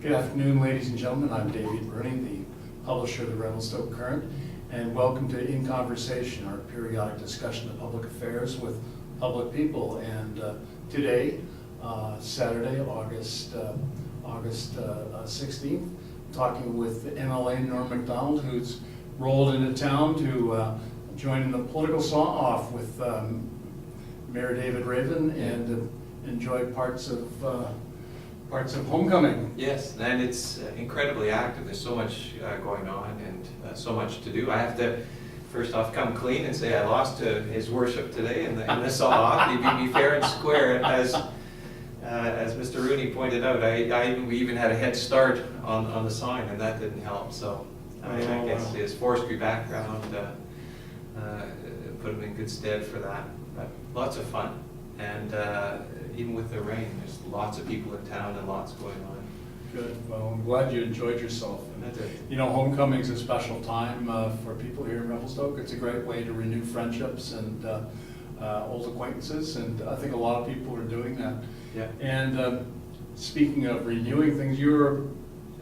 Good afternoon, ladies and gentlemen. I'm David Rooney, the publisher of the Revelstoke Current, and welcome to In Conversation, our periodic discussion of public affairs with public people. And today, Saturday, August 16th, talking with MLA Norm MacDonald, who's rolled into town to join in the political saw-off with Mayor David Raven and enjoy parts of homecoming. Yes, and it's incredibly active. There's so much going on and so much to do. I have to, first off, come clean and say I lost to his worship today in the saw-off. He beat me fair and square. As Mr. Rooney pointed out, we even had a head start on the sign, and that didn't help. So I guess his forestry background put him in good stead for that. But lots of fun, and even with the rain, there's lots of people in town and lots going on. Good. Well, I'm glad you enjoyed yourself. I did. You know, homecoming's a special time for people here in Revelstoke. It's a great way to renew friendships and old acquaintances, and I think a lot of people are doing that. Yeah. And speaking of renewing things, you're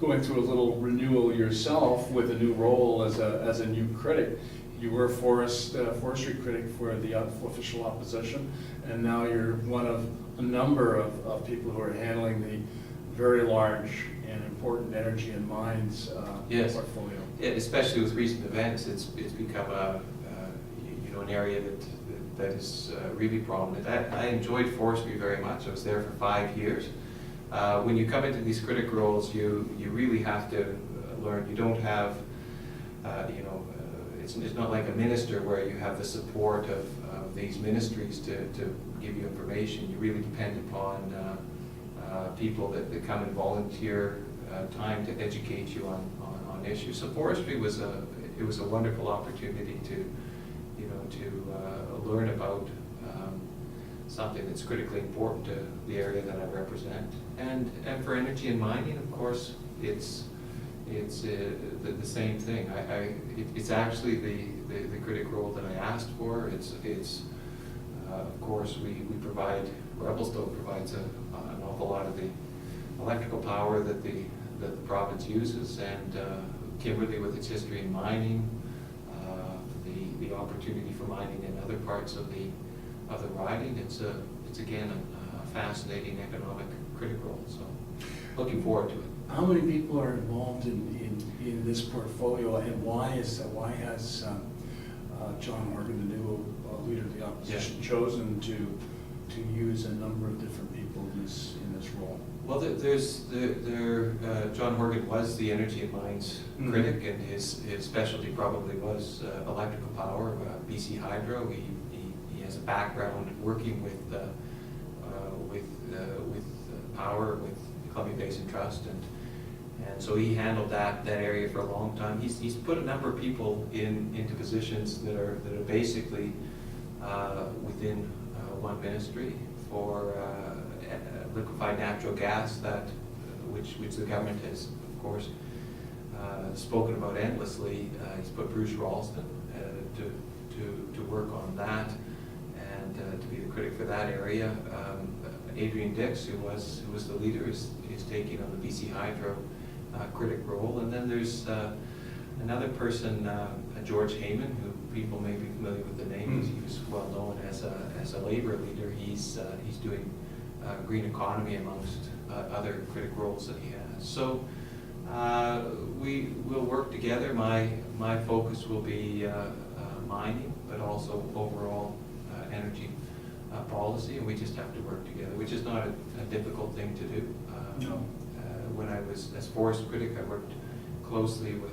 going through a little renewal yourself with a new role as a new critic. You were forestry critic for the official opposition, and now you're one of a number of people who are handling the very large and important energy and mines Yes. portfolio. Yeah, especially with recent events, it's become an area that is really prominent. I enjoyed forestry very much. I was there for 5 years. When you come into these critic roles, you really have to learn. You don't have, it's not like a minister where you have the support of these ministries to give you information. You really depend upon people that come and volunteer time to educate you on issues. So forestry was a wonderful opportunity to learn about something that's critically important to the area that I represent. And for energy and mining, of course, it's the same thing. It's actually the critic role that I asked for. It's of course we provide, Revelstoke provides an awful lot of the electrical power that the province uses, and Kimberley with its history in mining, the opportunity for mining in other parts of the riding. It's again a fascinating economic critic role. So looking forward to it. How many people are involved in this portfolio, and why has John Horgan, the new leader of the opposition, chosen to use a number of different people in this role? Well, John Horgan was the energy and mines critic, and his specialty probably was electrical power, BC Hydro. He has a background working with power with the Columbia Basin Trust, and so he handled that area for a long time. He's put a number of people into positions that are basically within one ministry for liquefied natural gas, which the government has, of course, spoken about endlessly. He's put Bruce Ralston to work on that and to be the critic for that area. Adrian Dix, who was the leader, is taking on the BC Hydro critic role. And then there's another person, George Heyman, who people may be familiar with the name. He was well known as a labor leader. He's doing green economy amongst other critic roles that he has. So we will work together. My focus will be mining, but also overall energy policy, and we just have to work together, which is not a difficult thing to do. No. When I was as forest critic, I worked closely with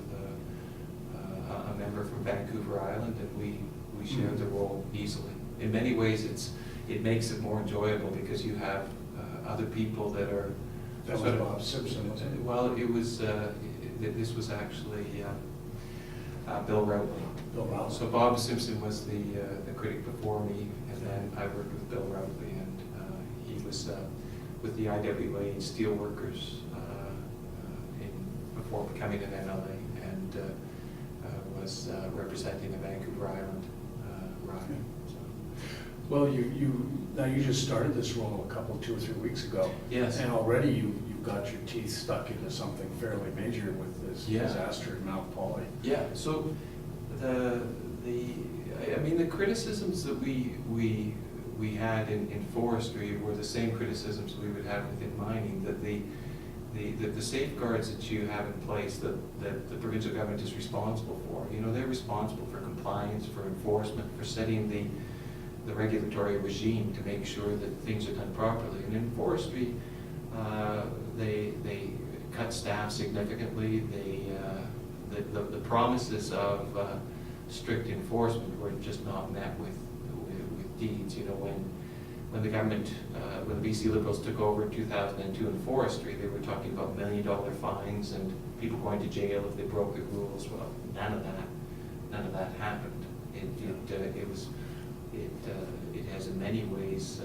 a member from Vancouver Island, and we shared the role easily. In many ways, it makes it more enjoyable because you have other people that are. That was Bob Simpson, wasn't it? Well, it was. This was actually Bill Routley. Bill Routley. So Bob Simpson was the critic before me, and then I worked with Bill Routley, and he was with the IWA and Steelworkers before becoming an MLA, and was representing the Vancouver Island riding. So. Well, you Now, you just started this role a couple, 2 or 3 weeks ago. Yes. And already you've got your teeth stuck into something fairly major with this Yeah. disaster in Mount Poly. Yeah, so I mean, the criticisms that we had in forestry were the same criticisms we would have within mining, that the safeguards that you have in place that the provincial government is responsible for, you know, they're responsible for compliance, for enforcement, for setting the regulatory regime to make sure that things are done properly. And in forestry, they cut staff significantly. The promises of strict enforcement were just not met with deeds. You know, when the government, when the BC Liberals took over in 2002 in forestry, they were talking about $1 million fines and people going to jail if they broke the rules. Well, none of that happened. It has in many ways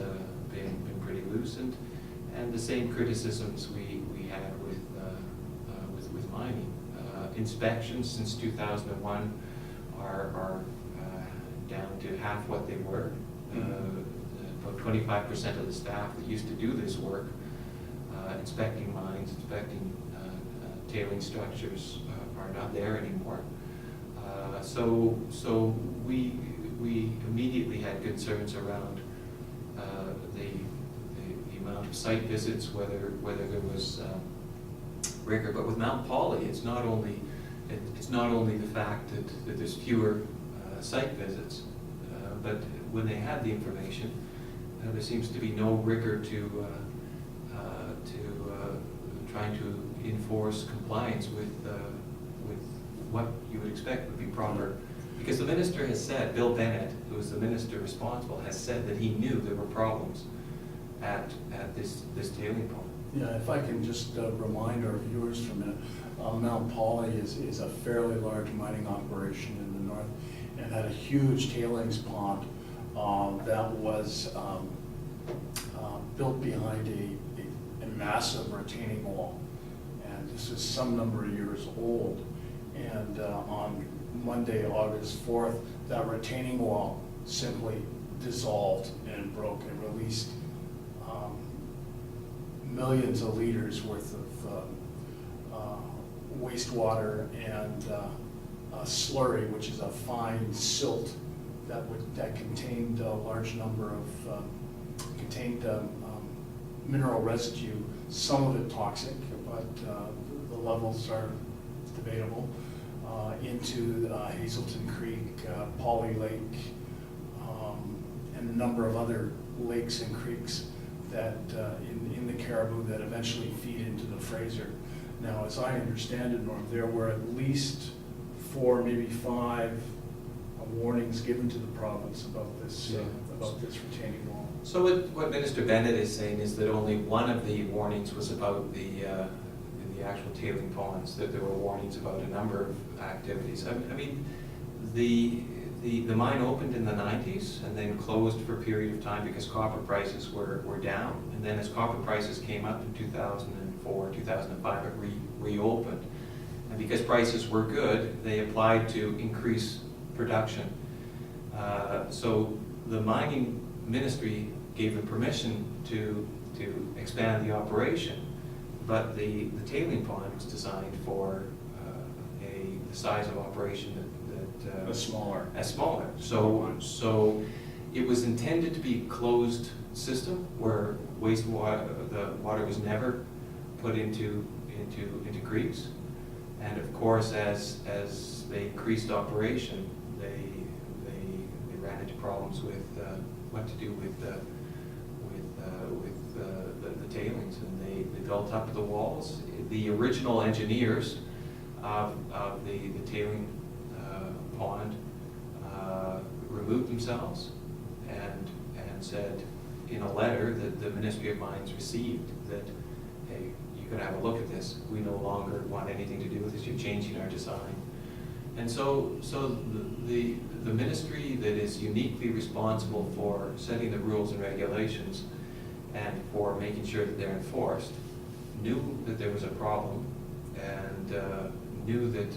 been pretty loosened, and the same criticisms we had with mining. Inspections since 2001 are down to half what they were. About 25% of the staff that used to do this work, inspecting mines, inspecting tailing structures, are not there anymore. So we immediately had concerns around the amount of site visits, whether there was rigor. But with Mount Poly, it's not only the fact that there's fewer site visits, but when they had the information, there seems to be no rigor to trying to enforce compliance with what you would expect would be proper. Because the minister has said, Bill Bennett, who is the minister responsible, has said that he knew there were problems at this tailing pond. Yeah, if I can just remind our viewers for a minute, Mount Poly is a fairly large mining operation in the north and had a huge tailings pond that was built behind a massive retaining wall. And this is some number of years old. And on Monday, August 4th, that retaining wall simply dissolved and broke and released millions of liters worth of wastewater and slurry, which is a fine silt that contained a large number of mineral residue. Some of it toxic, but the levels are debatable. Into Hazelton Creek, Poly Lake, and a number of other lakes and creeks that in the Caribou that eventually feed into the Fraser. Now, as I understand it, Norm, there were at least 4, maybe 5 warnings given to the province about this retaining wall. So what Minister Bennett is saying is that only one of the warnings was about the actual tailing ponds, that there were warnings about a number of activities. I mean, the mine opened in the 90s and then closed for a period of time because copper prices were down. And then as copper prices came up in 2004, 2005, it reopened. And because prices were good, they applied to increase production. So the mining ministry gave them permission to expand the operation. But the tailing pond was designed for the size of operation that smaller. So it was intended to be a closed system where the water was never put into creeks. And of course, as they increased operation, they ran into problems with what to do with the tailings, and they built up the walls. The original engineers of the tailing pond removed themselves and said in a letter that the Ministry of Mines received that, hey, you could have a look at this. We no longer want anything to do with this. You're changing our design. And so the ministry that is uniquely responsible for setting the rules and regulations and for making sure that they're enforced knew that there was a problem and knew that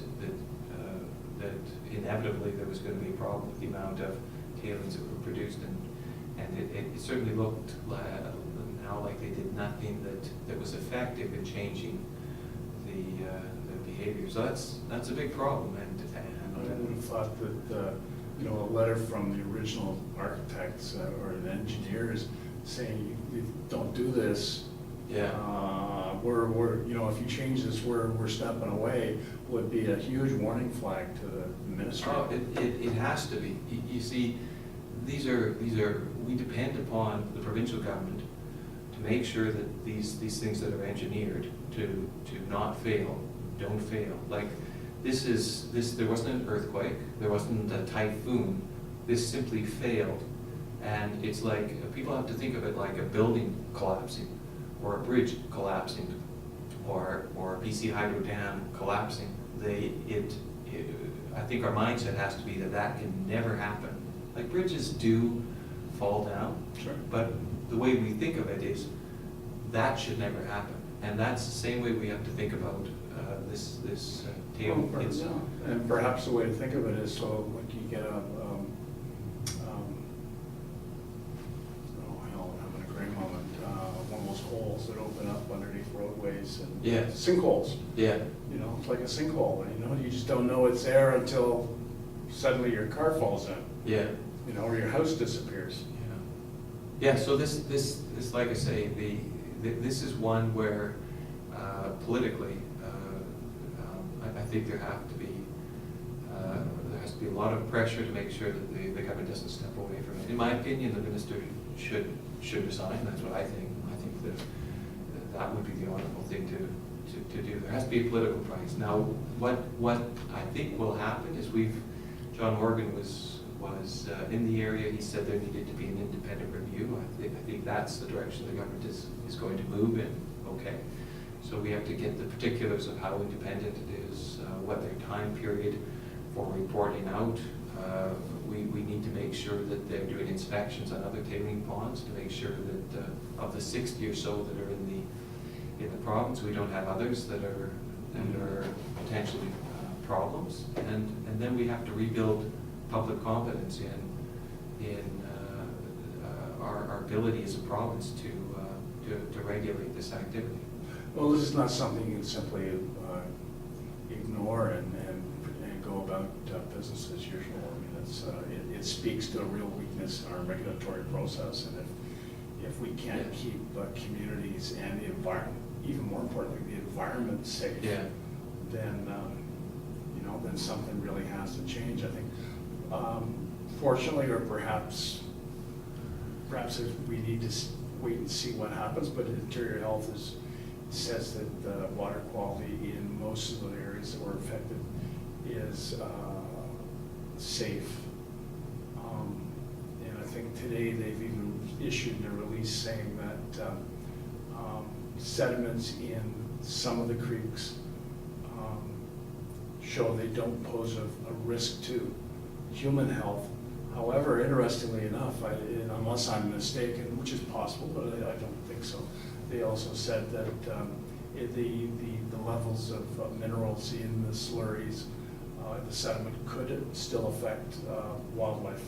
inevitably there was going to be a problem with the amount of tailings that were produced And it certainly looked now like they did nothing that was effective in changing the behavior. So that's a big problem. I would have thought that, a letter from the original architects or the engineers saying, don't do this. Yeah. If you change this, we're stepping away, would be a huge warning flag to the ministry. Oh, it has to be. You see, we depend upon the provincial government to make sure that these things that are engineered to not fail, don't fail. Like there wasn't an earthquake, there wasn't a typhoon, this simply failed. And it's like, people have to think of it like a building collapsing, or a bridge collapsing, or a BC Hydro dam collapsing. I think our mindset has to be that can never happen. Like, bridges do fall down, Sure. but the way we think of it is that should never happen. And that's the same way we have to think about this table. And perhaps the way to think of it is, so like you get having a great moment, one of those holes that open up underneath roadways and Yeah. sinkholes. Yeah, It's like a sinkhole, you just don't know it's there until suddenly your car falls in, yeah. or your house disappears. Yeah, so this, like I say, this is one where politically, I think there has to be a lot of pressure to make sure that the government doesn't step away from it. In my opinion, the minister should resign. That's what I think. I think that would be the honorable thing to do. There has to be a political price. Now, what I think will happen is John Horgan was in the area. He said there needed to be an independent review. I think that's the direction the government is going to move in. Okay, so we have to get the particulars of how independent it is, what their time period for reporting out. We need to make sure that they're doing inspections on other tailing ponds to make sure that of the 60 or so that are in the province, we don't have others that are potentially problems. And then we have to rebuild public confidence in our ability as a province to regulate this activity. Well, this is not something you can simply ignore and go about business as usual. It speaks to a real weakness in our regulatory process, and if we can't keep communities and the environment, even more importantly, the environment safe, then something really has to change. I think, fortunately, or perhaps we need to wait and see what happens. But Interior Health says that water quality in most of the areas that were affected is safe. And I think today they've even issued a release saying that sediments in some of the creeks show they don't pose a risk to human health. However, interestingly enough, unless I'm mistaken, which is possible, but I don't think so, they also said that the levels of minerals in the slurries, the sediment could still affect wildlife.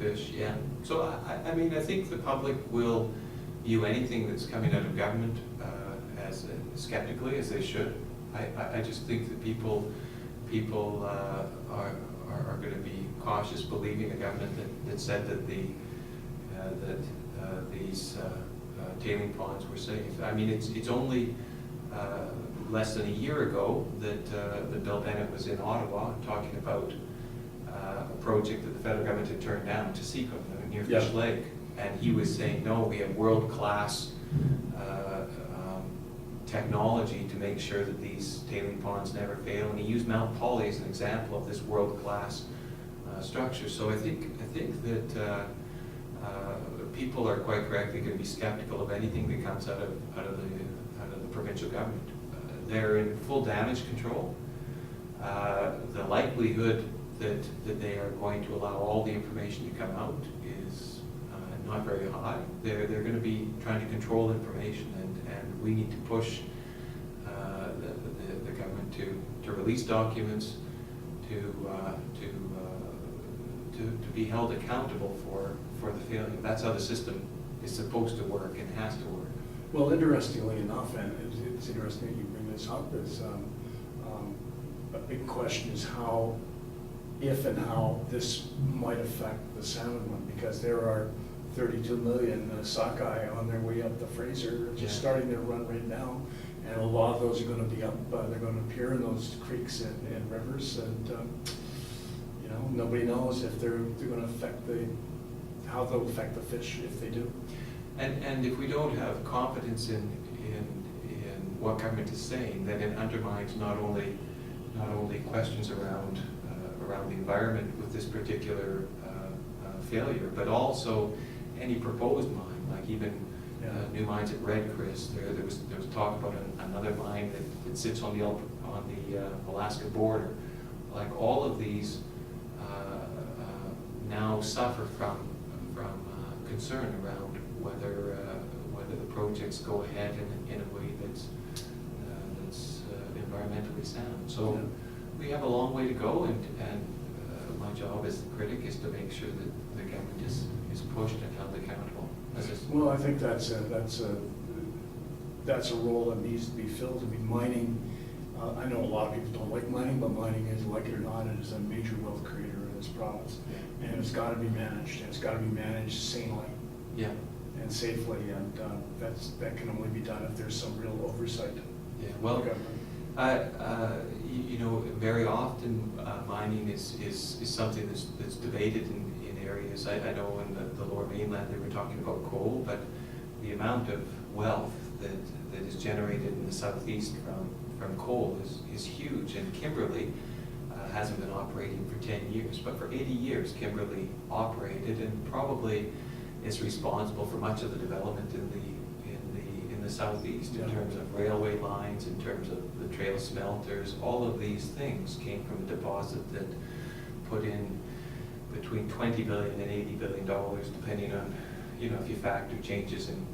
Fish, yeah. So I mean, I think the public will view anything that's coming out of government as skeptically as they should. I just think that people are going to be cautious believing a government that said that these tailing ponds were safe. I mean, it's only less than a year ago that Bill Bennett was in Ottawa talking about a project that the federal government had turned down, Taseko, near Fish Lake, and he was saying, no, we have world-class technology to make sure that these tailing ponds never fail, and he used Mount Polley as an example of this world-class structure. So I think that people are quite correctly going to be skeptical of anything that comes out of the provincial government. They're in full damage control. The likelihood that they are going to allow all the information to come out is not very high. They're going to be trying to control information, and we need to push the government to release documents, to be held accountable for for the failure. That's how the system is supposed to work and has to work. Well, interestingly enough, and it's interesting that you bring this up, is a big question is how, if and how this might affect the salmon one, because there are 32 million sockeye on their way up the Fraser, just Yeah. starting their run right now. And a lot of those are gonna be up, they're gonna appear in those creeks and rivers, and, you know, nobody knows if they're gonna affect how they'll affect the fish if they do. And if we don't have confidence in what government is saying, then it undermines not only questions around the environment with this particular failure, but also any proposed mine, like even new mines at Red Chris. There was talk about another mine that sits on the Alaska border. Like all of these now suffer from concern around whether the projects go ahead in a way that's environmentally sound. So we have a long way to go, and my job as the critic is to make sure that the government is pushed and held accountable. Well, I think that's a role that needs to be filled. I mean, mining, I know a lot of people don't like mining, but mining is, like it or not, it is a major wealth creator in this province. Yeah. And it's gotta be managed, and it's gotta be managed sanely. Yeah. And safely, and that can only be done if there's some real oversight. Yeah. Well, Government. you know, very often mining is something that's debated in areas. I know in the Lower Mainland they were talking about coal, but the amount of wealth that is generated in the southeast from coal is huge. And Kimberley hasn't been operating for 10 years, but for 80 years Kimberley operated, and probably is responsible for much of the development in the southeast, in terms of railway lines, in terms of the trail smelters. All of these things came from a deposit that put in between $20 billion and $80 billion, depending on, you know, if you factor changes in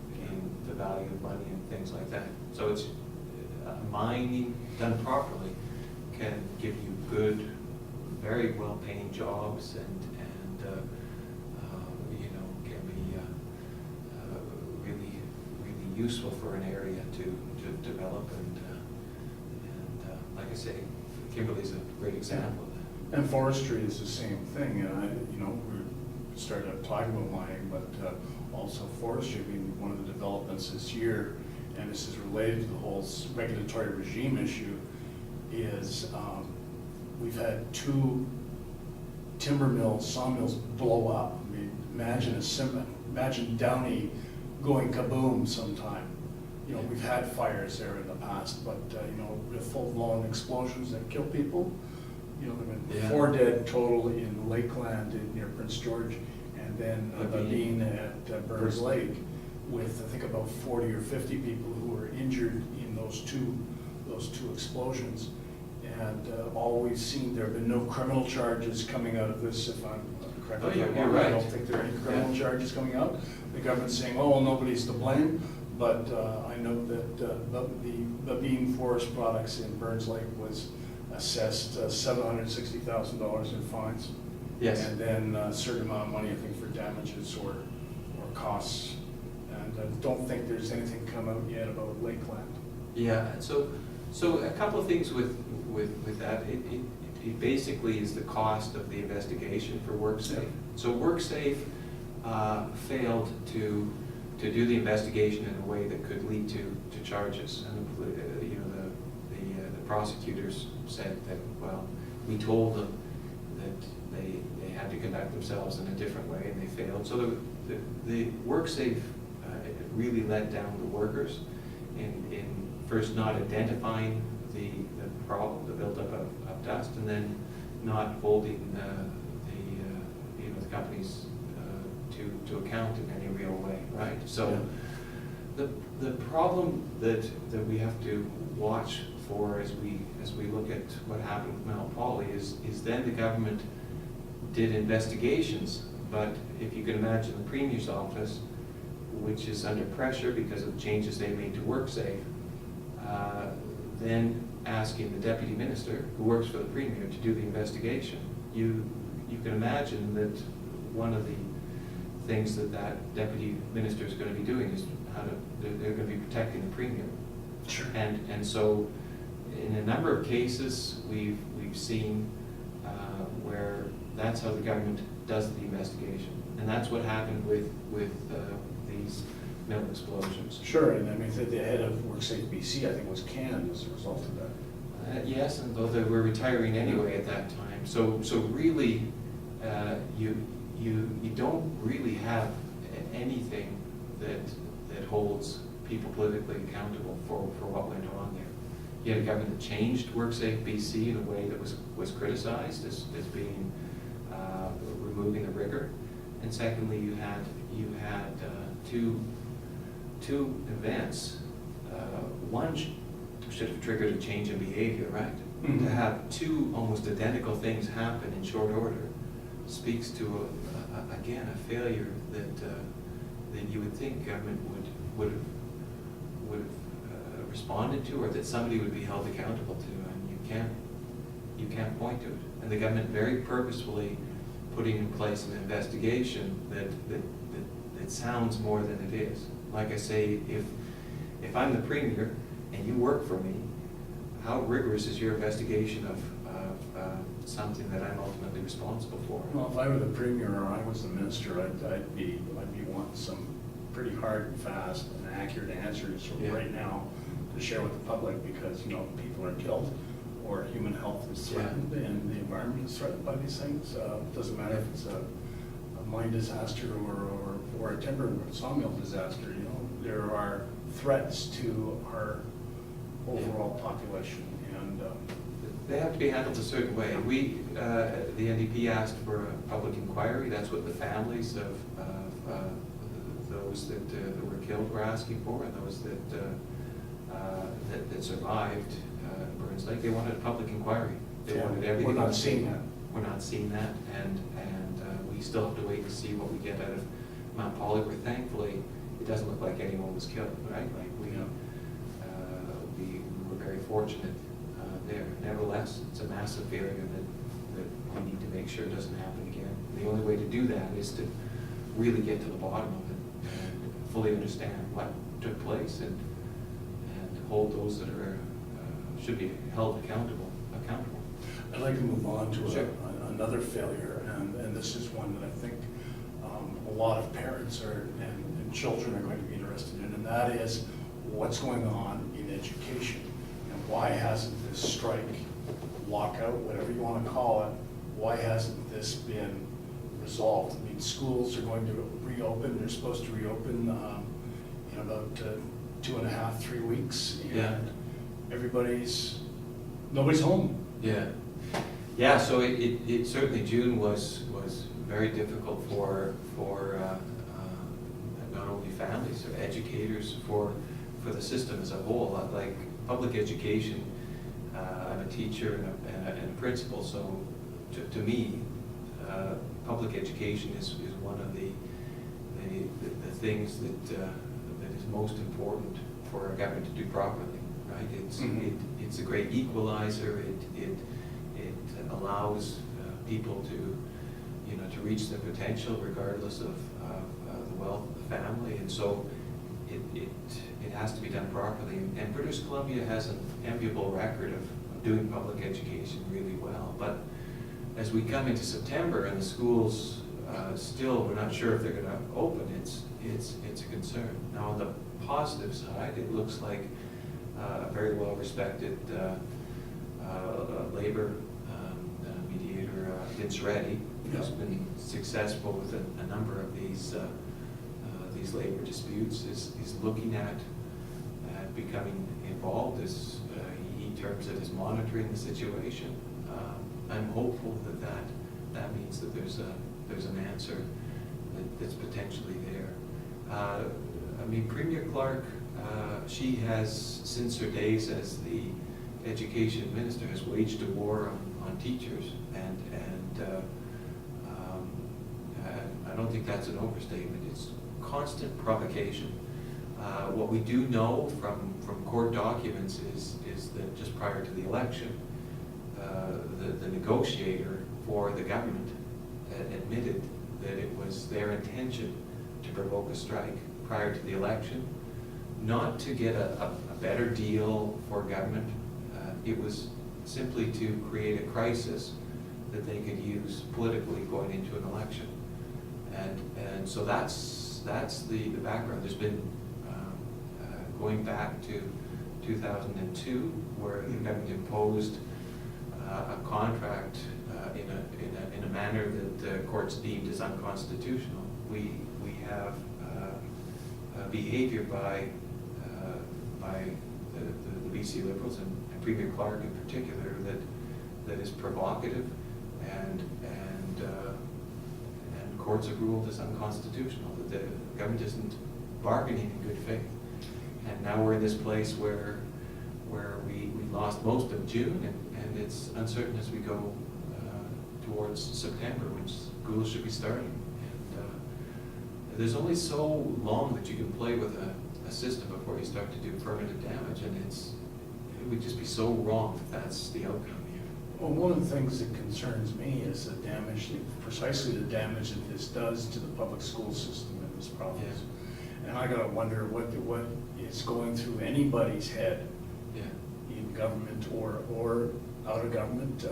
the value of money and things like that. So it's mining done properly can give you good, very well-paying jobs, and you know, can be really useful for an area to develop, and like I say, Kimberley's a great example of that. And forestry is the same thing, and we started talking about mining, but also forestry being one of the developments this year, and this is related to the whole regulatory regime issue, is we've had 2 timber mills, sawmills blow up. I mean, imagine Downey going kaboom sometime. You know, we've had fires there in the past, but real full-blown explosions that kill people. You know, there have been 4 dead total in Lakeland near Prince George, and then Babine at Burns Lake, with I think about 40 or 50 people who were injured in those two explosions. And all we've seen, there have been no criminal charges coming out of this, if I'm correct. Oh, you're right. I don't think there are any criminal charges coming out. The government's saying, oh, well, nobody's to blame, but I know that the Babine Forest Products in Burns Lake was assessed $760,000 in fines. Yes. And then a certain amount of money, I think, for damages or costs. And I don't think there's anything come out yet about Lakeland. Yeah, so a couple of things with that. It basically is the cost of the investigation for WorkSafe. So WorkSafe failed to do the investigation in a way that could lead to charges. And the prosecutors said that, well, we told them that they had to conduct themselves in a different way, and they failed. So the WorkSafe really let down the workers in first not identifying the problem, the buildup of dust, and then not holding the companies to account in any real way, right? So the problem that we have to watch for as we look at what happened with Mount Poly is then the government did investigations, but if you can imagine the Premier's office, which is under pressure because of the changes they made to WorkSafe, then asking the Deputy Minister, who works for the Premier, to do the investigation. You can imagine that one of the things that deputy minister is going to be doing is they're going to be protecting the premier. Sure. And so, in a number of cases, we've seen where that's how the government does the investigation, and that's what happened with these mill explosions. Sure, and I mean, the head of WorkSafe BC, I think, was canned as a result of that. Yes, and though they were retiring anyway at that time, so really, you don't really have anything that holds people politically accountable for what went on there. You had a government that changed WorkSafe BC in a way that was criticized as being removing the rigor, and secondly, you had two events. One should have triggered a change in behavior, right? Mm-hmm. To have two almost identical things happen in short order speaks to again a failure that you would think government would have responded to, or that somebody would be held accountable to, and you can't point to it. And the government very purposefully putting in place an investigation that sounds more than it is. Like I say, if I'm the premier and you work for me, how rigorous is your investigation of something that I'm ultimately responsible for? Well, if I were the premier or I was the minister, I'd be wanting some pretty hard and fast and accurate answers right now to share with the public, because, you know, people are killed or human health is threatened and the environment is threatened by these things. It doesn't matter if it's a mine disaster or a timber sawmill disaster. You know, there are threats to our overall population, and they have to be handled a certain way. We, the NDP, asked for a public inquiry. That's what the families of those that were killed were asking for, and those that survived Burns Lake. They wanted a public inquiry. They wanted everything. We're not seeing that. We're not seeing that, and we still have to wait to see what we get out of Mount Polley, where thankfully it doesn't look like anyone was killed, right? Like we were very fortunate there. Nevertheless, it's a massive failure that we need to make sure it doesn't happen again. And the only way to do that is to really get to the bottom of it and fully understand what took place and hold those that are should be held accountable. I'd like to move on to Sure. another failure, and this is one that I think a lot of parents and children are going to be interested in, and that is what's going on in education, and why hasn't this strike, lockout, whatever you want to call it, why hasn't this been resolved? I mean, schools are going to reopen. They're supposed to reopen in about 2.5, 3 weeks, and nobody's home. Yeah. So it certainly, June was very difficult for not only families or educators, for the system as a whole. Like public education, I'm a teacher and a principal, so to me, public education is one of the things that is most important for our government to do properly. Right? It's a great equalizer. It allows people to reach their potential regardless of the wealth of the family, and so it has to be done properly. And British Columbia has an enviable record of doing public education really well. But as we come into September and the schools still, we're not sure if they're going to open. It's a concern. Now on the positive side, it looks like a very well-respected labor mediator, Vince Reddy, who's been successful with a number of these labor disputes, is looking at becoming involved. He terms it as monitoring the situation. I'm hopeful that means that there's an answer that's potentially there. I mean, Premier Clark, she has, since her days as the education minister, has waged a war on teachers, and I don't think that's an overstatement. It's constant provocation. What we do know from court documents is that just prior to the election, the negotiator for the government admitted that it was their intention to provoke a strike prior to the election, not to get a better deal for government. It was simply to create a crisis that they could use politically going into an election. And so that's the background. There's been, going back to 2002, where the government imposed a contract in a manner that the courts deemed as unconstitutional. We have behavior by the BC Liberals and Premier Clark in particular that is provocative, and courts have ruled as unconstitutional, that the government isn't bargaining in good faith. And now we're in this place where we lost most of June, and it's uncertain as we go towards September, when school should be starting. And there's only so long that you can play with a system before you start to do permanent damage, and it would just be so wrong if that's the outcome here. Well, one of the things that concerns me is the damage, precisely the damage that this does to the public school system in this province. And I gotta wonder what is going through anybody's head in government or out of government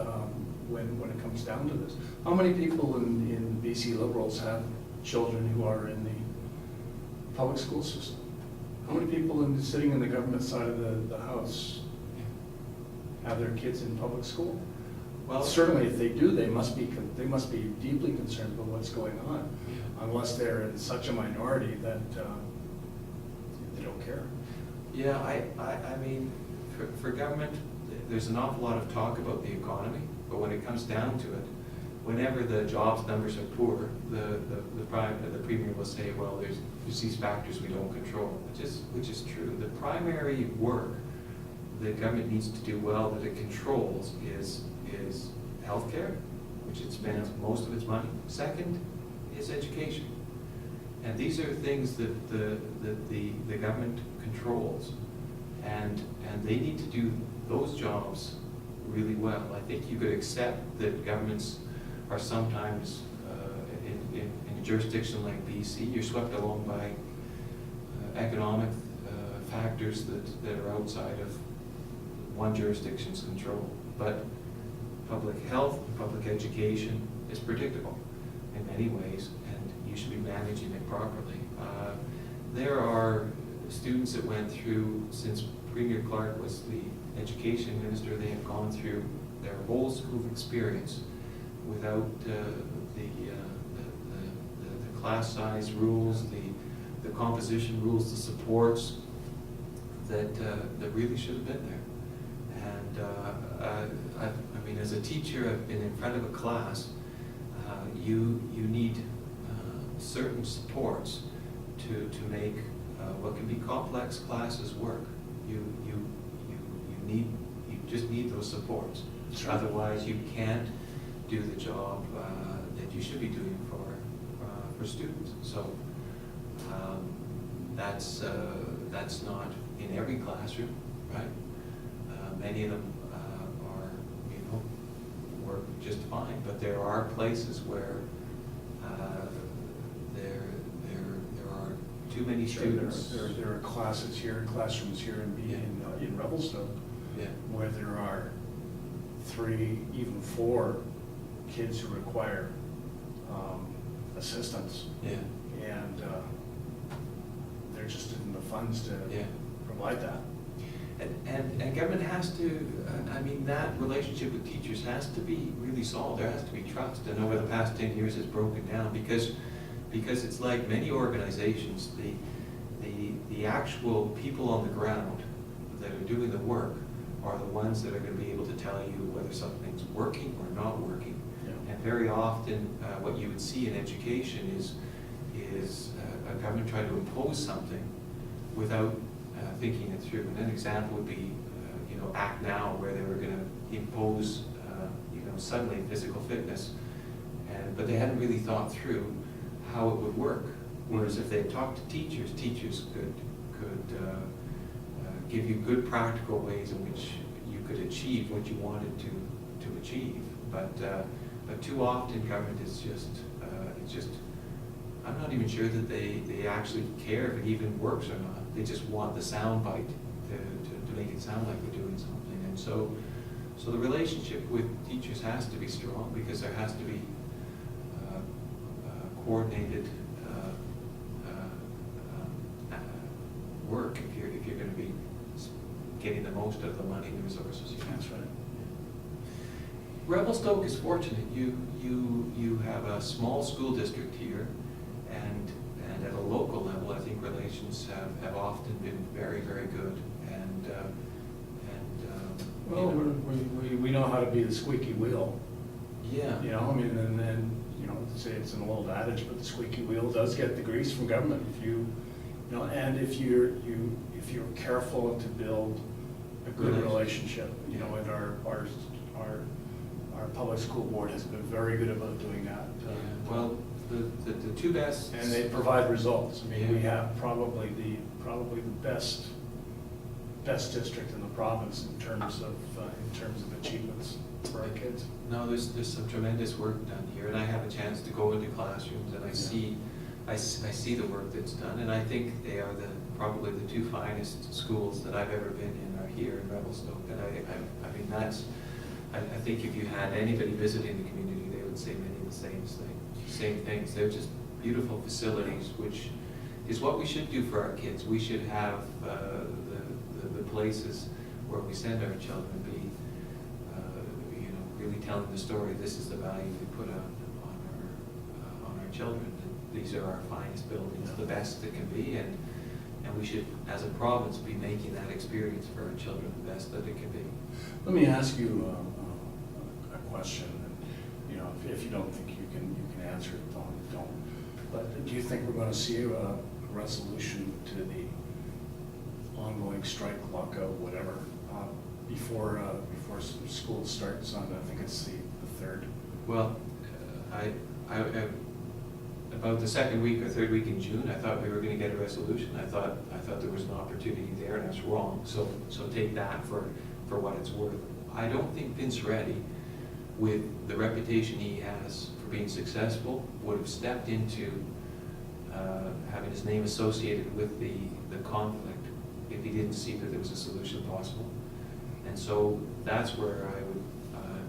when it comes down to this. How many people in BC Liberals have children who are in the public school system? How many people sitting in the government side of the House have their kids in public school? Well, certainly if they do, they must be deeply concerned about what's going on, unless they're in such a minority that they don't care. Yeah, I mean, for government, there's an awful lot of talk about the economy, but when it comes down to it, whenever the jobs numbers are poor, the Premier will say, well, there's these factors we don't control, which is true. The primary work that government needs to do well, that it controls, is healthcare, which it spends most of its money. Second is education. And these are things that the government controls, and they need to do those jobs really well. I think you could accept that governments are sometimes, in a jurisdiction like BC, you're swept along by economic factors that are outside of one jurisdiction's control. But public health, public education is predictable in many ways, and you should be managing it properly. There are students that went through, since Premier Clark was the education minister, they have gone through their whole school experience without the class size rules, the composition rules, the supports that really should have been there. And I mean, as a teacher, I've been in front of a class. You need certain supports to make what can be complex classes work. You just need those supports. Sure. Otherwise, you can't do the job that you should be doing for students. So that's not in every classroom, right? Many of them work just fine, but there are places where there are too many students. There are classes here, classrooms here in Revelstoke, where there are 3, even 4 kids who require assistance. And there just isn't the funds to provide that. And government has to, I mean, that relationship with teachers has to be really solid. There has to be trust. And over the past 10 years, it's broken down because it's like many organizations, the actual people on the ground that are doing the work are the ones that are going to be able to tell you whether something's working or not working. And very often, what you would see in education is a government trying to impose something without thinking it through. And an example would be, Act Now, where they were going to impose, suddenly physical fitness, but they hadn't really thought through how it would work. Whereas if they had talked to teachers, teachers could give you good practical ways in which you could achieve what you wanted to achieve. But too often, government is just It's just, I'm not even sure that they actually care if it even works or not. They just want the sound bite to make it sound like we're doing something. And so the relationship with teachers has to be strong, because there has to be coordinated work if you're going to be getting the most out of the money and the resources you have. That's right. Revelstoke is fortunate. You have a small school district here, and at a local level, I think relations have often been very, very good. Well, we know how to be the squeaky wheel. Yeah. You know, I mean, and you know, say it's an old adage, but the squeaky wheel does get the grease from government. If you know, and if you're careful to build a good relationship, you know, and our public school board has been very good about doing that. Well, the two best. And they provide results. I mean, we have probably the best district in the province in terms of achievements for our kids. No, there's some tremendous work done here, and I have a chance to go into classrooms and I see the work that's done, and I think they are probably the two finest schools that I've ever been in are here in Revelstoke. And I mean, I think if you had anybody visiting the community, they would say many of the same things. They're just beautiful facilities, which is what we should do for our kids. We should have the places where we send our children be, you know, really telling the story. This is the value we put on our children. These are our finest buildings, the best that can be, and we should, as a province, be making that experience for our children the best that it can be. Let me ask you a question, and you know, if you don't think you can answer it, don't. But do you think we're going to see a resolution to the ongoing strike, lockout, whatever, before school starts on, I think it's the 3rd? Well, I about the second week or third week in June, I thought we were going to get a resolution. I thought there was an opportunity there, and I was wrong. So take that for what it's worth. I don't think Vince Reddy, with the reputation he has for being successful, would have stepped into having his name associated with the conflict if he didn't see that there was a solution possible. And so that's where I would,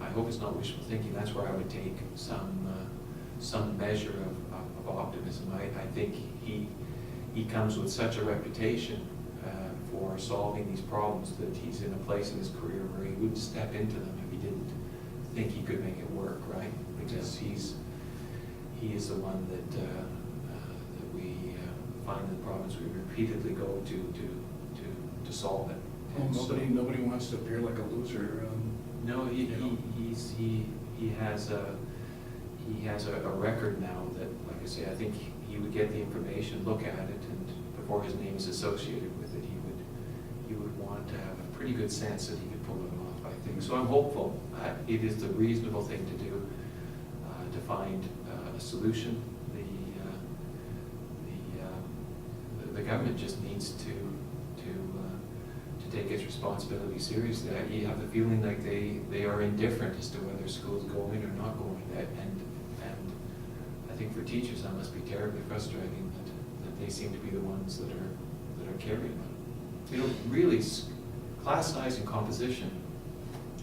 I hope it's not wishful thinking, that's where I would take some measure of optimism. I think he comes with such a reputation for solving these problems that he's in a place in his career where he wouldn't step into them if he didn't think he could make it work, right? Because he is the one that we find in the province we repeatedly go to solve it. Well, nobody wants to appear like a loser. No, he has a record now that, like I say, I think he would get the information, look at it, and before his name is associated with it, he would want to have a pretty good sense that he could pull it off, I think. So I'm hopeful. It is the reasonable thing to do to find a solution. The government just needs to take its responsibility seriously. You have the feeling like they are indifferent as to whether school's going or not going, and I think for teachers that must be terribly frustrating that they seem to be the ones that are carrying it. You know, really, class size and composition.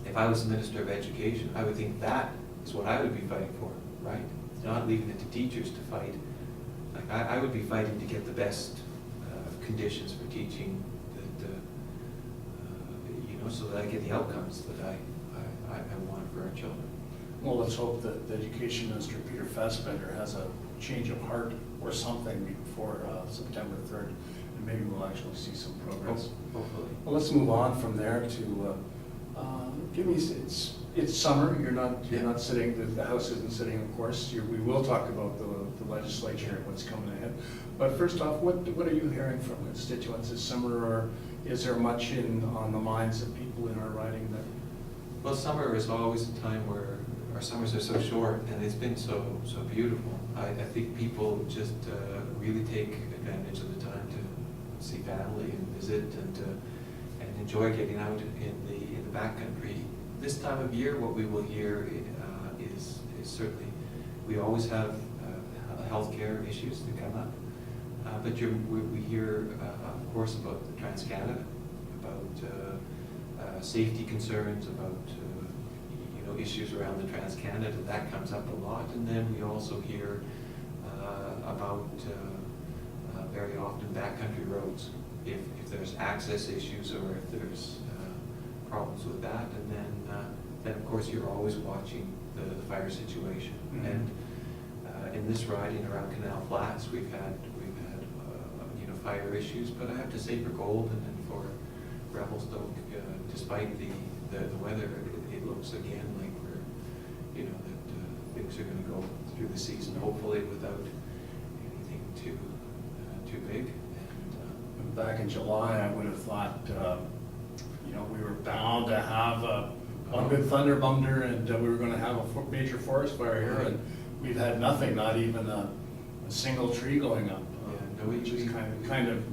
If I was the Minister of Education, I would think that is what I would be fighting for, right? Not leaving it to teachers to fight. Like I would be fighting to get the best conditions for teaching, so that I get the outcomes that I want for our children. Well, let's hope that the Education Minister, Peter Fassbender, has a change of heart or something before September 3rd, and maybe we'll actually see some progress. Hopefully. Well, let's move on from there to, give me, it's summer, you're not sitting, the House isn't sitting, of course. We will talk about the legislature and what's coming ahead. But first off, what are you hearing from constituents this summer, or is there much on the minds of people in our riding that? Well, summer is always a time where our summers are so short, and it's been so beautiful. I think people just really take advantage of the time to see family and visit and enjoy getting out in the backcountry. This time of year, what we will hear is certainly, we always have healthcare issues that come up. But we hear, of course, about the TransCanada, about safety concerns, about issues around the TransCanada. That comes up a lot. And then we also hear about very often backcountry roads, if there's access issues or if there's problems with that. And then of course you're always watching the fire situation. Mm-hmm. And in this riding around Canal Flats, we've had fire issues, but I have to say for Golden and for Revelstoke, despite the weather, it looks again like we're, that things are going to go through the season, hopefully without anything too big. And Back in July, I would have thought, we were bound to have one good thunderbumper, and we were going to have a major forest fire here, and we've had nothing, not even a single tree going up. Which is kind of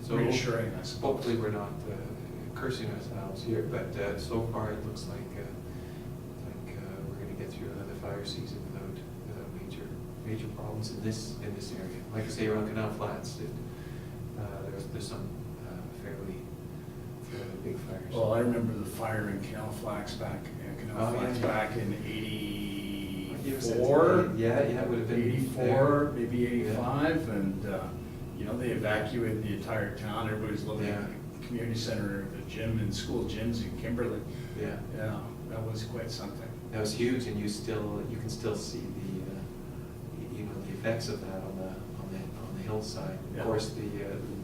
so reassuring, I suppose. Hopefully we're not cursing ourselves here, but so far it looks like we're going to get through another fire season without major problems in this area. Like I say, around Canal Flats, there's some fairly big fires. Well, I remember the fire in Canal Flats back in '84. Yeah, it would have been 84, maybe 85, yeah. And they evacuated the entire town. Everybody's living in the community center, the gym and school gyms in Kimberley. Yeah, that was quite something. That was huge, and you can still see the effects of that on the hillside. Yeah. Of course,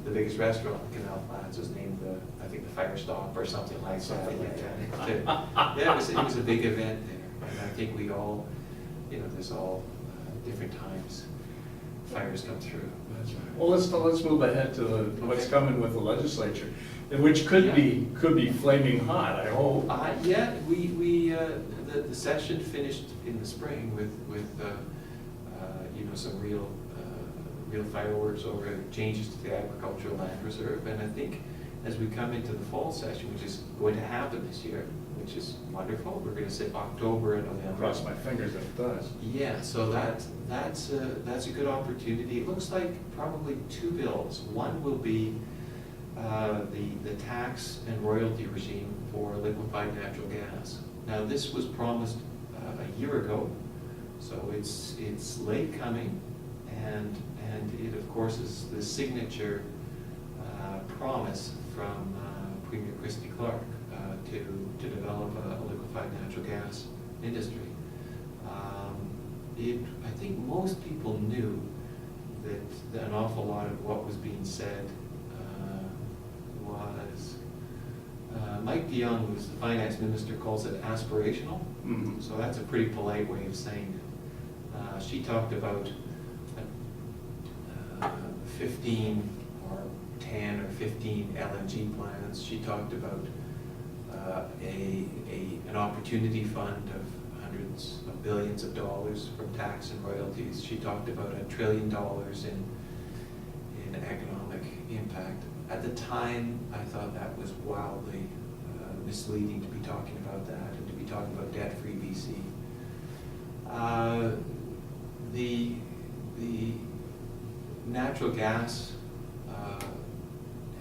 the biggest restaurant in Canal Flats was named I think the Fire Stop or something like that. Yeah, it was a big event there, and I think we all, there's all different times fires come through. Well, let's move ahead to what's coming with the legislature, which could be flaming hot, I hope. Yeah, the session finished in the spring with some real fireworks over changes to the agricultural land reserve, and I think as we come into the fall session, which is going to happen this year, which is wonderful, we're going to say October and November. Cross my fingers if it does. Yeah, so that's a good opportunity. It looks like probably two bills. One will be the tax and royalty regime for liquefied natural gas. Now, this was promised a year ago, so it's late coming, and it of course is the signature promise from Premier Christy Clark to develop a liquefied natural gas industry. I think most people knew that an awful lot of what was being said was, Mike DeYoung, who's the finance minister, calls it aspirational. Mm-hmm. So that's a pretty polite way of saying it. She talked about 15 or 10 or 15 LNG plants. She talked about an opportunity fund of hundreds of billions of dollars from tax and royalties. She talked about $1 trillion in economic impact. At the time, I thought that was wildly misleading to be talking about that and to be talking about debt-free BC. The natural gas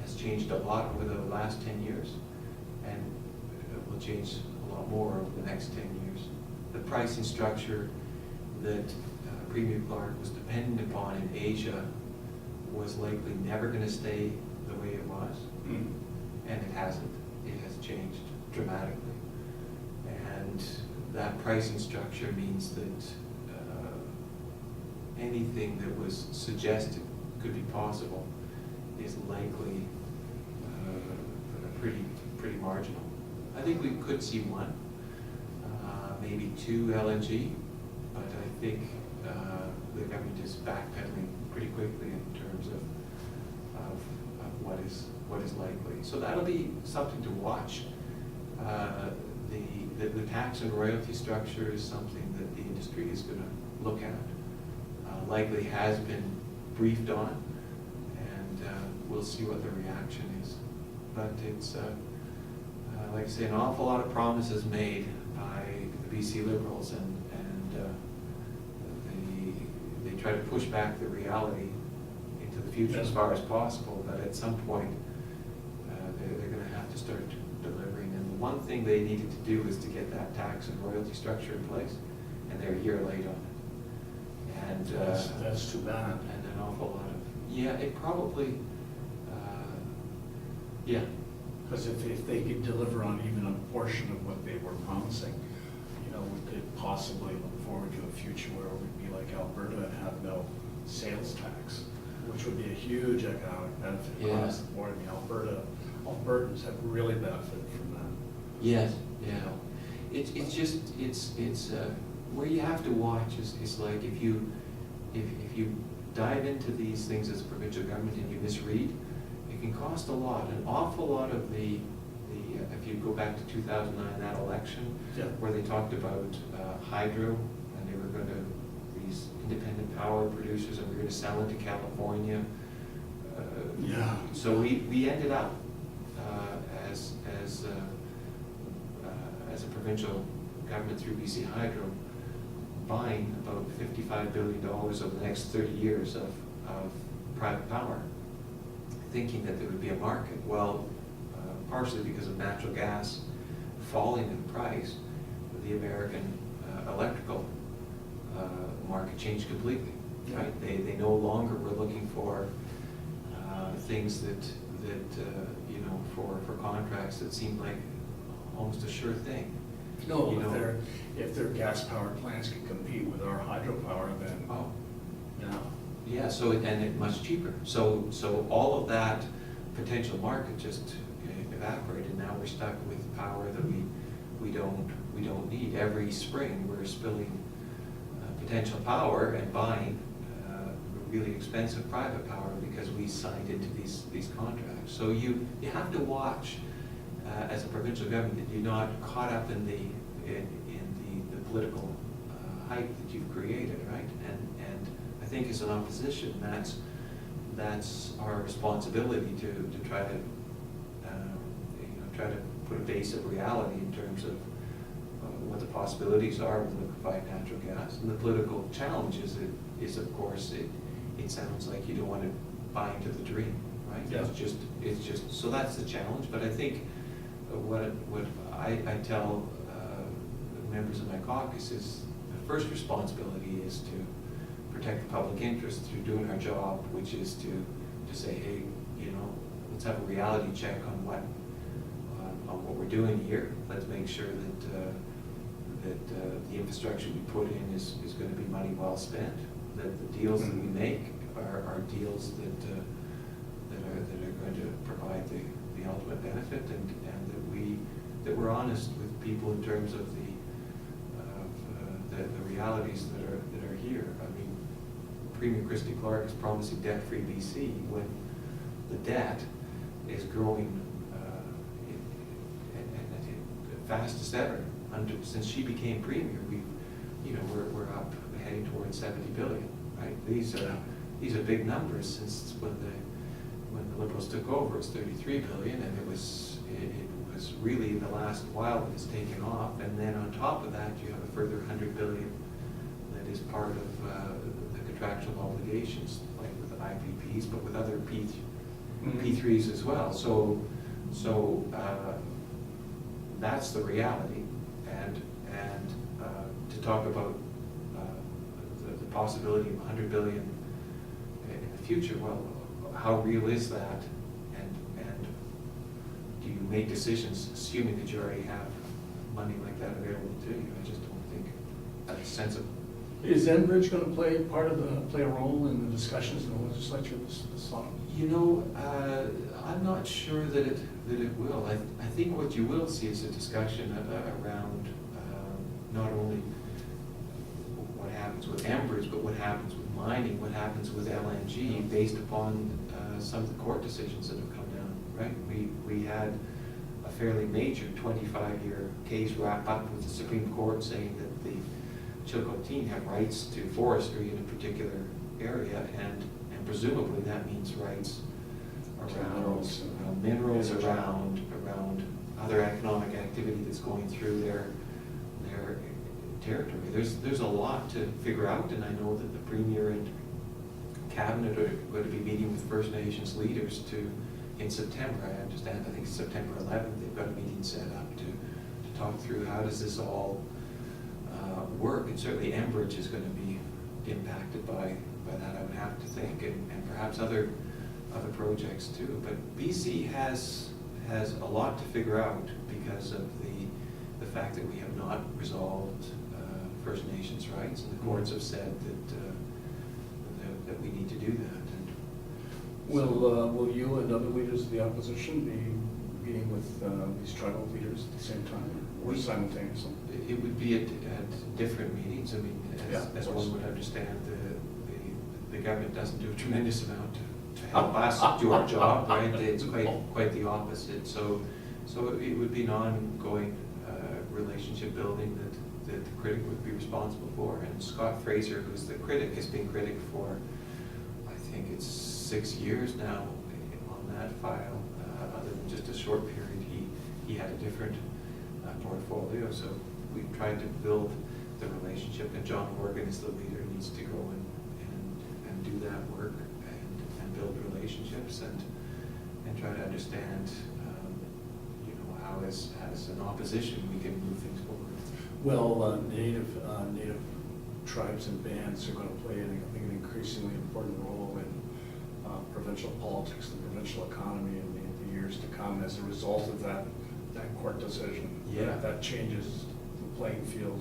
has changed a lot over the last 10 years, and it will change a lot more over the next 10 years. The pricing structure that Premier Clark was dependent upon in Asia was likely never going to stay the way it was, and it hasn't. It has changed dramatically. And that pricing structure means that anything that was suggested could be possible is likely pretty marginal. I think we could see one, maybe 2 LNG, but I think the government is backpedaling pretty quickly in terms of what is likely. So that'll be something to watch. The tax and royalty structure is something that the industry is going to look at. Likely has been briefed on, and we'll see what the reaction is. But it's, like I say, an awful lot of promises made by the BC Liberals, and they try to push back the reality into the future as far as possible, but at some point, they're gonna have to start delivering. And the one thing they needed to do is to get that tax and royalty structure in place, and they're a year late on it. And, That's too bad. and an awful lot of, yeah, it probably, yeah. Because if they could deliver on even a portion of what they were promising, you know, we could possibly look forward to a future where we'd be like Alberta and have no sales tax, which would be a huge economic benefit across the board. I mean, Albertans have really benefited from that. Yes, yeah. It's just, where you have to watch is like if you dive into these things as a provincial government and you misread, it can cost a lot. An awful lot of the if you go back to 2009, that election, Yeah. where they talked about hydro, and they were going to, these independent power producers, and we were going to sell into California. Yeah. So we ended up as a provincial government through BC Hydro, buying about $55 billion over the next 30 years of private power, thinking that there would be a market. Well, partially because of natural gas falling in price, the American electrical market changed completely. Yeah. Right? They no longer were looking for things that you know, for contracts that seemed like almost a sure thing. No, You know, if their gas powered plants can compete with our hydropower, then, oh, you know. yeah, so, and it much cheaper. So all of that potential market just evaporated. Now we're stuck with power that we don't need. Every spring, we're spilling potential power and buying really expensive private power because we signed into these contracts. So you have to watch as a provincial government that you're not caught up in the political hype that you've created, right? And I think as an opposition, that's our responsibility to try to try to put a base of reality in terms of what the possibilities are with liquefied natural gas. And the political challenge is of course, it sounds like you don't want to buy into the dream, right? Yeah. It's just, so that's the challenge. But I think what I tell members of my caucus is the first responsibility is to protect the public interest through doing our job, which is to say, hey, you know, let's have a reality check on what we're doing here. Let's make sure that the infrastructure we put in is going to be money well spent. That the deals that we make are deals that are going to provide the ultimate benefit, and that we're honest with people in terms of the realities that are here. I mean, Premier Christy Clark is promising debt-free BC when the debt is growing fastest ever. Since she became premier, we're up heading towards 70 billion. Right? These are big numbers. Since when the Liberals took over, it's 33 billion, and it was really in the last while that it's taken off. And then on top of that, you have a further 100 billion that is part of the contractual obligations, like with the IPPs, but with other P3s as well. So that's the reality. And to talk about the possibility of 100 billion in the future, well, how real is that? And do you make decisions assuming that you already have money like that available to you? I just don't think that's sensible. Is Enbridge going to play a role in the discussions in the legislature this summer? You know, I'm not sure that it will. I think what you will see is a discussion around not only what happens with Enbridge, but what happens with mining, what happens with LNG, based upon some of the court decisions that have come down. Right? We had a fairly major 25-year case wrap up with the Supreme Court saying that the Chilcotin have rights to forestry in a particular area, and presumably that means rights around minerals, around other economic activity that's going through their territory. There's a lot to figure out, and I know that the Premier and Cabinet are going to be meeting with First Nations leaders in September. I understand, I think it's September 11th, they've got a meeting set up to talk through how does this all work, and certainly Enbridge is going to be impacted by that, I would have to think, and perhaps other projects too. But BC has a lot to figure out because of the fact that we have not resolved First Nations rights, and the courts have said that we need to do that. And Will you and other leaders of the opposition be meeting with these tribal leaders at the same time, or simultaneously? It would be at different meetings. I mean, as one would understand, the government doesn't do a tremendous amount to help us do our job, right? It's quite the opposite. So it would be an ongoing relationship building that the critic would be responsible for. And Scott Fraser, who's the critic, has been critic for, I think it's 6 years now on that file. Other than just a short period, he had a different portfolio. So we've tried to build the relationship, and John Morgan is the leader, needs to go and do that work and build relationships and try to understand, how as an opposition we can move things forward. Well, native tribes and bands are going to play, I think, an increasingly important role in provincial politics, the provincial economy in the years to come as a result of that court decision. Yeah. That changes the playing field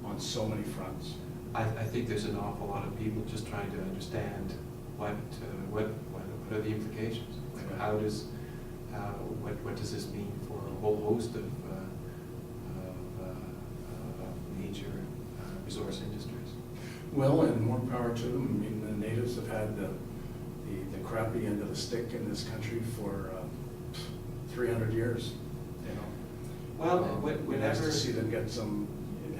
on so many fronts. I think there's an awful lot of people just trying to understand what are the implications. What does this mean for a whole host of major resource industries? Well, and more power to them. I mean, the natives have had the crappy end of the stick in this country for 300 years. Well, we'd nice to see them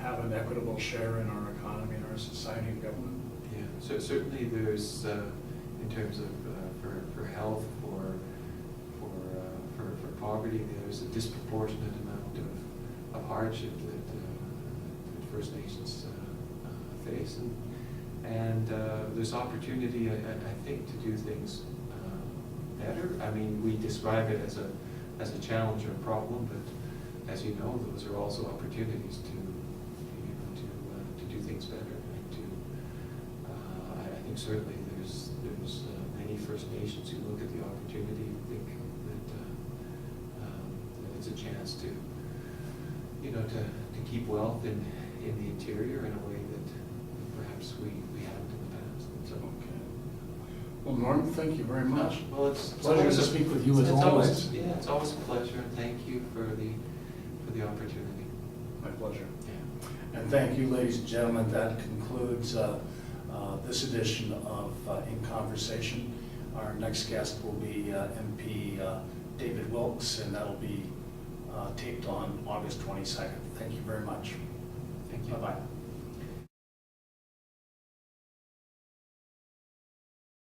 have an equitable share in our economy and our society and government. Yeah, so certainly there's in terms of for health, for poverty, there's a disproportionate amount of hardship that First Nations face, and there's opportunity, I think, to do things better. I mean, we describe it as a challenge or a problem, but as you know, those are also opportunities to do things better. And I think certainly there's many First Nations who look at the opportunity and think that it's a chance to keep wealth in the interior in a way that perhaps we haven't in the past. So, okay. Well, Norm, thank you very much. Well, it's pleasure to speak with you as always. Yeah, it's always a pleasure, and thank you for the opportunity. My pleasure. Yeah. And thank you, ladies and gentlemen. That concludes this edition of In Conversation. Our next guest will be MP David Wilkes, and that'll be taped on August 22nd. Thank you very much. Thank you. Bye-bye.